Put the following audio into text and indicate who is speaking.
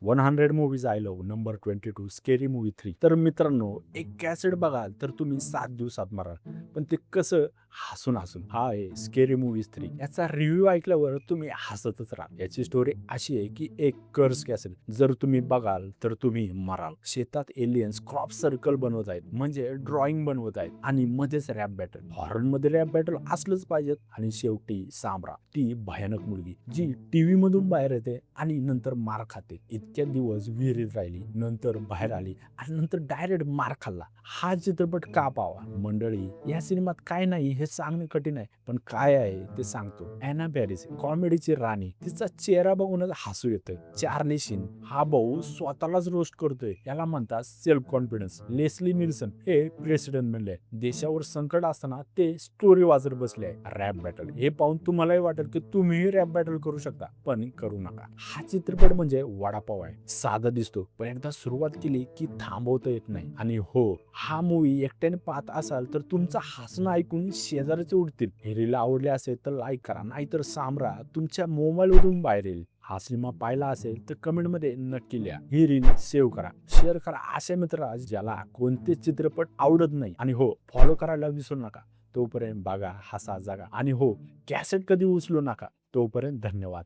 Speaker 1: 100 movies I love number 22 scary movie 3. तर मित्रांनो, एक कॅसेट बघाल तर तुम्ही 7 दिवसात माराल. पण ते कसं? हसून. हा आहे स्केरी मूव्हीज 3. याचा रिव्ह्यू ऐकल्यावर तुम्ही हसतच राहाल. याची स्टोरी अशी आहे की एक कर्स कॅसेट जर तुम्ही बघाल तर तुम्ही मराल. शेतात एलियन्स क्रॉप सर्कल बनवत आहेत, म्हणजे ड्रॉइंग बनवत आहेत आणि मध्येच रॅप बॅटल. हॉररमध्ये रॅप बॅटल असलंच पाहिजेत. आणि शेवटी सामरा, ती भयानक मुलगी जी टीव्ही मधून बाहेर येते आणि नंतर मार खाते. इतक्या दिवस विहिरीत राहिली, नंतर बाहेर आली आणि नंतर डायरेक्ट मार खाल्ला. हा चित्रपट का पाहावा? मंडळी, या सिनेमात काय नाही हे सांगणे कठीण आहे, पण काय आहे ते सांगतो. ॲना पॅरिस कॉमेडीची राणी, तिचा चेहरा बघूनच हसू येतं. चार्ली शीन हा भाऊ स्वतःलाच रोस्ट करतोय, याला म्हणतात सेल्फ कॉन्फिडन्स. लेस्ली निल्सन हे प्रेसिडेंट बनले, देशावर संकट असताना ते स्टोरी वाजत बसले आहे. रॅप बॅटल हे पाहून तुम्हालाही वाटेल की तुम्हीही रॅप बॅटल करू शकता, पण करू नका. हा चित्रपट म्हणजे वडापाव आहे. साधा दिसतो, पण एकदा सुरुवात केली की थांबवता येत नाही. आणि हो, हा मूवी एकट्याने पाहत असाल तर तुमचं हसणं ऐकून शेजारचे उडतील. हे रील आवडले असेल तर लाईक करा, नाहीतर सामरा तुमच्या मोबाईलवरून बाहेर येईल. हा सिनेमा पाहिला असेल तर कमेंटमध्ये नक्की लिहा. ही रील सेव्ह करा, शेअर करा असे मित्र ज्याला कोणतेच चित्रपट आवडत नाही. आणि हो, फॉलो करायला विसरू नका. तोपर्यंत बघा, हसा, जगा आणि हो, कॅसेट कधी उचलू नका. तोपर्यंत धन्यवाद.